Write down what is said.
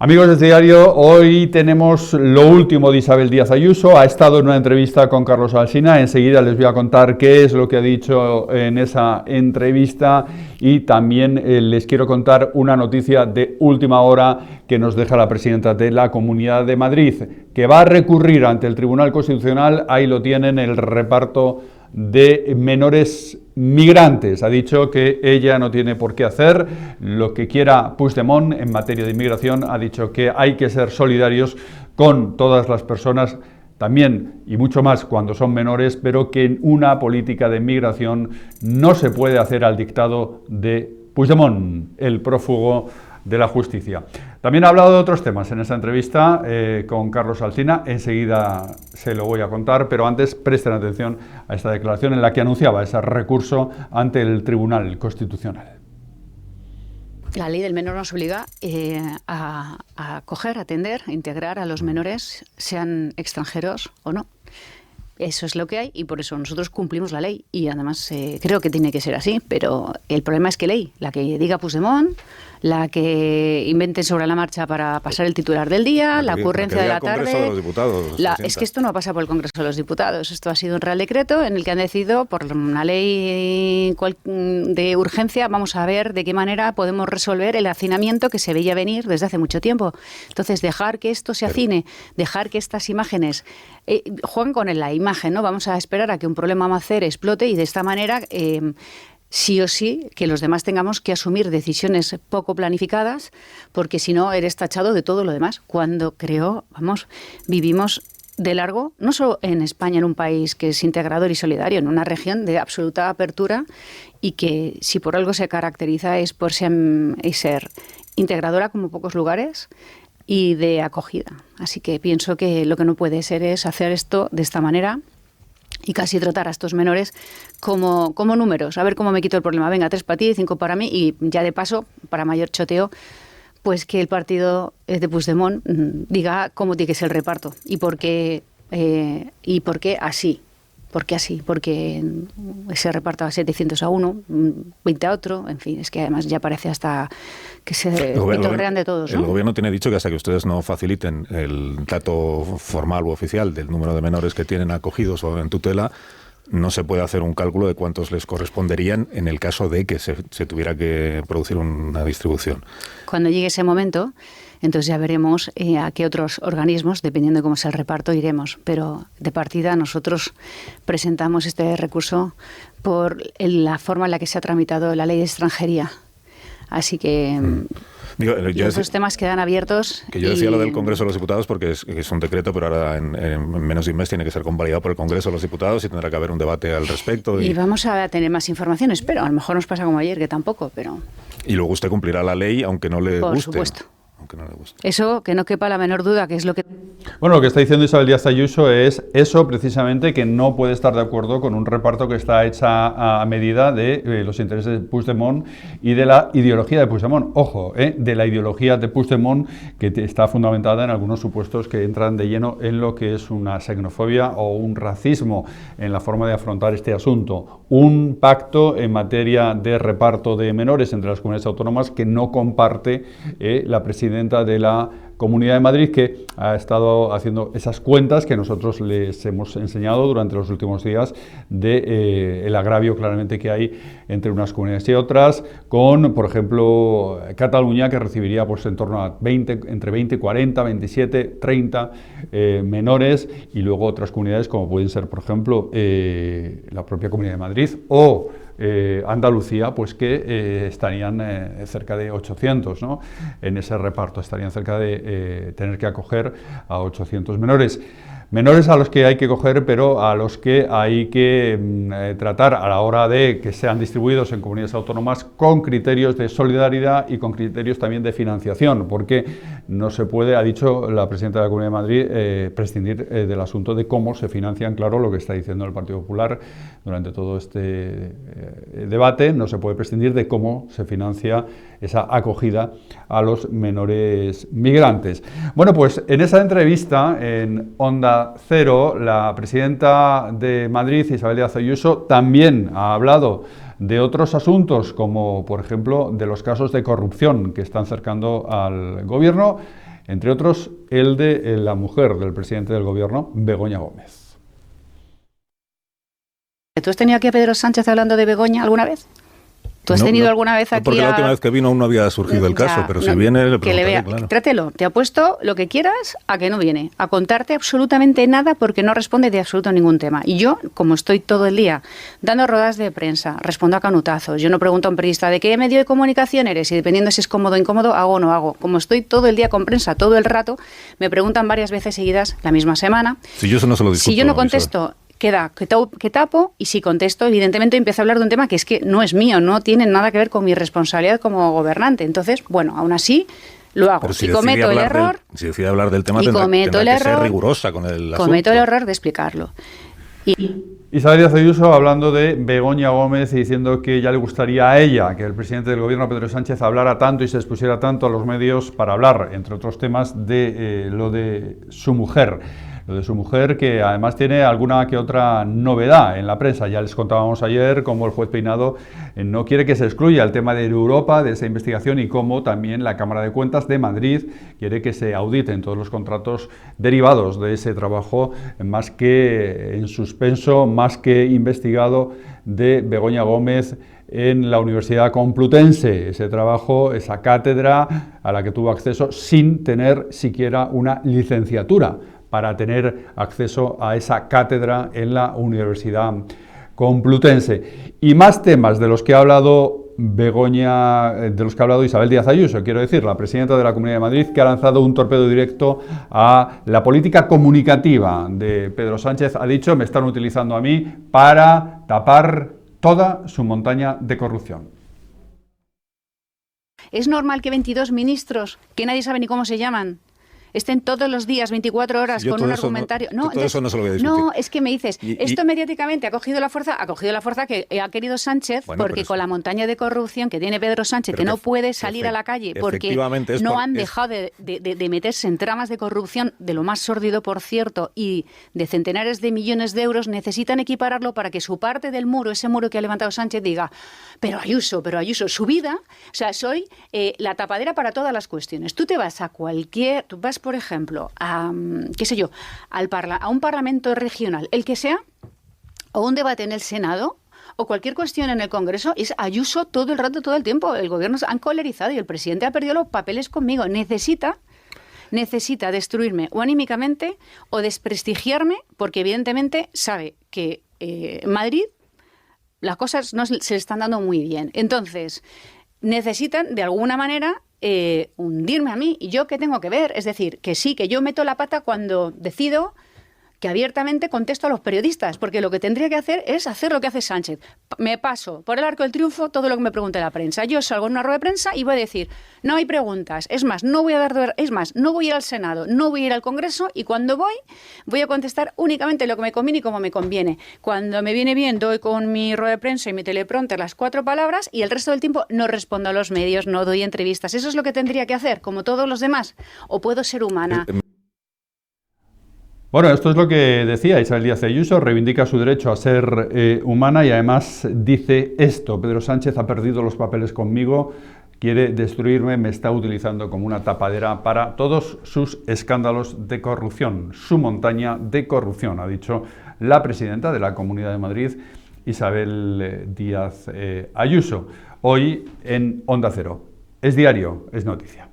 Amigos del diario, hoy tenemos lo último de Isabel Díaz Ayuso. Ha estado en una entrevista con Carlos Alsina. Enseguida les voy a contar qué es lo que ha dicho en esa entrevista y también les quiero contar una noticia de última hora que nos deja la presidenta de la Comunidad de Madrid, que va a recurrir ante el Tribunal Constitucional. Ahí lo tienen, el reparto de menores migrantes. Ha dicho que ella no tiene por qué hacer lo que quiera Puigdemont en materia de inmigración. Ha dicho que hay que ser solidarios con todas las personas, también y mucho más cuando son menores, pero que una política de inmigración no se puede hacer al dictado de Puigdemont, el prófugo de la justicia. También ha hablado de otros temas en esta entrevista con Carlos Alsina. Enseguida se lo voy a contar, pero antes presten atención a esta declaración en la que anunciaba ese recurso ante el Tribunal Constitucional. La ley del menor nos obliga a acoger, atender, integrar a los menores, sean extranjeros o no. Eso es lo que hay y por eso nosotros cumplimos la ley y además creo que tiene que ser así, pero el problema es que ley, la que diga Puigdemont, la que inventen sobre la marcha para pasar el titular del día, la ocurrencia de la tarde. De los Diputados, es que esto no pasa por el Congreso de los Diputados, esto ha sido un Real Decreto en el que han decidido, por una ley de urgencia, vamos a ver de qué manera podemos resolver el hacinamiento que se veía venir desde hace mucho tiempo. Entonces, dejar que esto se hacine, dejar que estas imágenes jueguen con la imagen, ¿no? Vamos a esperar a que un problema Macer explote y de esta manera sí o sí que los demás tengamos que asumir decisiones poco planificadas, porque si no eres tachado de todo lo demás. Cuando vivimos de largo, no solo en España, en un país que es integrador y solidario, en una región de absoluta apertura y que si por algo se caracteriza es por ser integradora como pocos lugares y de acogida. Así que pienso que lo que no puede ser es hacer esto de esta manera y casi tratar a estos menores como números. A ver cómo me quito el problema. Venga, 3 para ti, 5 para mí y ya de paso, para mayor choteo, pues que el partido de Puigdemont diga cómo tiene que ser el reparto y por qué así. ¿Por qué así? Porque se reparta a 700 a uno, 20 a otro, en fin, es que además ya parece hasta que se pitorrean de todos, ¿no? El gobierno tiene dicho que hasta que ustedes no faciliten el dato formal u oficial del número de menores que tienen acogidos o en tutela, no se puede hacer un cálculo de cuántos les corresponderían en el caso de que se tuviera que producir una distribución. Cuando llegue ese momento, entonces ya veremos a qué otros organismos, dependiendo de cómo sea el reparto, iremos. Pero de partida nosotros presentamos este recurso por la forma en la que se ha tramitado la ley de extranjería. Así que esos temas quedan abiertos. Que yo decía lo del Congreso de los Diputados porque es un decreto, pero ahora en menos de un mes tiene que ser convalidado por el Congreso de los Diputados y tendrá que haber un debate al respecto. Y vamos a tener más informaciones, pero a lo mejor nos pasa como ayer, que tampoco, pero... Y luego usted cumplirá la ley aunque no le guste. Por supuesto. Aunque no le guste. Eso, que no quepa la menor duda, que es lo que... Bueno, lo que está diciendo Isabel Díaz Ayuso es eso precisamente, que no puede estar de acuerdo con un reparto que está hecha a medida de los intereses de Puigdemont y de la ideología de Puigdemont. Ojo, de la ideología de Puigdemont que está fundamentada en algunos supuestos que entran de lleno en lo que es una xenofobia o un racismo en la forma de afrontar este asunto. Un pacto en materia de reparto de menores entre las comunidades autónomas que no comparte la presidenta de la Comunidad de Madrid, que ha estado haciendo esas cuentas que nosotros les hemos enseñado durante los últimos días de el agravio claramente que hay entre unas comunidades y otras, con, por ejemplo, Cataluña, que recibiría pues en torno a entre 20, 40, 27, 30 menores, y luego otras comunidades como pueden ser, por ejemplo, la propia Comunidad de Madrid o Andalucía, pues que estarían cerca de 800, ¿no? En ese reparto estarían cerca de tener que acoger a 800 menores. Menores a los que hay que coger, pero a los que hay que tratar a la hora de que sean distribuidos en comunidades autónomas con criterios de solidaridad y con criterios también de financiación, porque no se puede, ha dicho la presidenta de la Comunidad de Madrid, prescindir del asunto de cómo se financian. Claro, lo que está diciendo el Partido Popular durante todo este debate, no se puede prescindir de cómo se financia esa acogida a los menores migrantes. Bueno, pues en esa entrevista en Onda Cero, la presidenta de Madrid, Isabel Díaz Ayuso, también ha hablado de otros asuntos, como por ejemplo de los casos de corrupción que están cercando al gobierno, entre otros el de la mujer del presidente del gobierno, Begoña Gómez. ¿Tú has tenido aquí a Pedro Sánchez hablando de Begoña alguna vez? ¿Tú has tenido alguna vez aquí porque la última vez que vino aún no había surgido el caso, pero si viene le que le vea, claro. Trátelo, te apuesto lo que quieras a que no viene, a contarte absolutamente nada porque no responde de absoluto ningún tema. Y yo, como estoy todo el día dando rodadas de prensa, respondo a canutazos, yo no pregunto a un periodista de qué medio de comunicación eres y dependiendo si es cómodo o incómodo, hago o no hago. Como estoy todo el día con prensa, todo el rato, me preguntan varias veces seguidas la misma semana. Si yo eso no se lo discuto, si yo no contesto... queda que tapo y si contesto, evidentemente empiezo a hablar de un tema que es que no es mío, no tiene nada que ver con mi responsabilidad como gobernante. Entonces, bueno, aún así lo hago. Pero si cometo el error... si decide hablar del tema, tendrá que ser rigurosa con el asunto. Cometo el error de explicarlo. Isabel Díaz Ayuso hablando de Begoña Gómez y diciendo que ya le gustaría a ella que el presidente del gobierno, Pedro Sánchez, hablara tanto y se expusiera tanto a los medios para hablar, entre otros temas, de lo de su mujer. Lo de su mujer, que además tiene alguna que otra novedad en la prensa. Ya les contábamos ayer cómo el juez Peinado no quiere que se excluya el tema de Europa de esa investigación y cómo también la Cámara de Cuentas de Madrid quiere que se auditen todos los contratos derivados de ese trabajo, más que en suspenso, más que investigado, de Begoña Gómez en la Universidad Complutense, ese trabajo, esa cátedra a la que tuvo acceso sin tener siquiera una licenciatura para tener acceso a esa cátedra en la Universidad Complutense. Y más temas de los que ha hablado Isabel Díaz Ayuso, quiero decir, la presidenta de la Comunidad de Madrid, que ha lanzado un torpedo directo a la política comunicativa de Pedro Sánchez. Ha dicho, me están utilizando a mí para tapar toda su montaña de corrupción. ¿Es normal que 22 ministros, que nadie sabe ni cómo se llaman, estén todos los días, 24 horas, con un argumentario? Eso no se lo voy a discutir. No, es que me dices, esto mediáticamente ha cogido la fuerza que ha querido Sánchez, porque con la montaña de corrupción que tiene Pedro Sánchez, que no puede salir a la calle porque no han dejado de meterse en tramas de corrupción, de lo más sórdido, por cierto, y de centenares de millones de euros, necesitan equipararlo para que su parte del muro, ese muro que ha levantado Sánchez, diga, pero Ayuso, su vida, o sea, soy la tapadera para todas las cuestiones. Tú vas, por ejemplo, a un parlamento regional, el que sea, o un debate en el Senado, o cualquier cuestión en el Congreso, es Ayuso todo el rato, todo el tiempo. El gobierno se han colerizado y el presidente ha perdido los papeles conmigo. Necesita destruirme o anímicamente o desprestigiarme, porque evidentemente sabe que en Madrid las cosas no se le están dando muy bien. Entonces, necesitan de alguna manera hundirme a mí. ¿Y yo qué tengo que ver? Es decir, que sí, que yo meto la pata cuando decido que abiertamente contesto a los periodistas, porque lo que tendría que hacer es hacer lo que hace Sánchez. Me paso por el arco del triunfo todo lo que me pregunte la prensa. Yo salgo en una rueda de prensa y voy a decir, no hay preguntas, es más, no voy a ir al Senado, no voy a ir al Congreso, y cuando voy a contestar únicamente lo que me conviene y como me conviene. Cuando me viene bien, doy con mi rueda de prensa y mi teleprompter las 4 palabras, y el resto del tiempo no respondo a los medios, no doy entrevistas. ¿Eso es lo que tendría que hacer, como todos los demás? ¿O puedo ser humana? Bueno, esto es lo que decía Isabel Díaz Ayuso, reivindica su derecho a ser humana y además dice esto: Pedro Sánchez ha perdido los papeles conmigo, quiere destruirme, me está utilizando como una tapadera para todos sus escándalos de corrupción, su montaña de corrupción, ha dicho la presidenta de la Comunidad de Madrid, Isabel Díaz Ayuso, hoy en Onda Cero. Es diario, es noticia.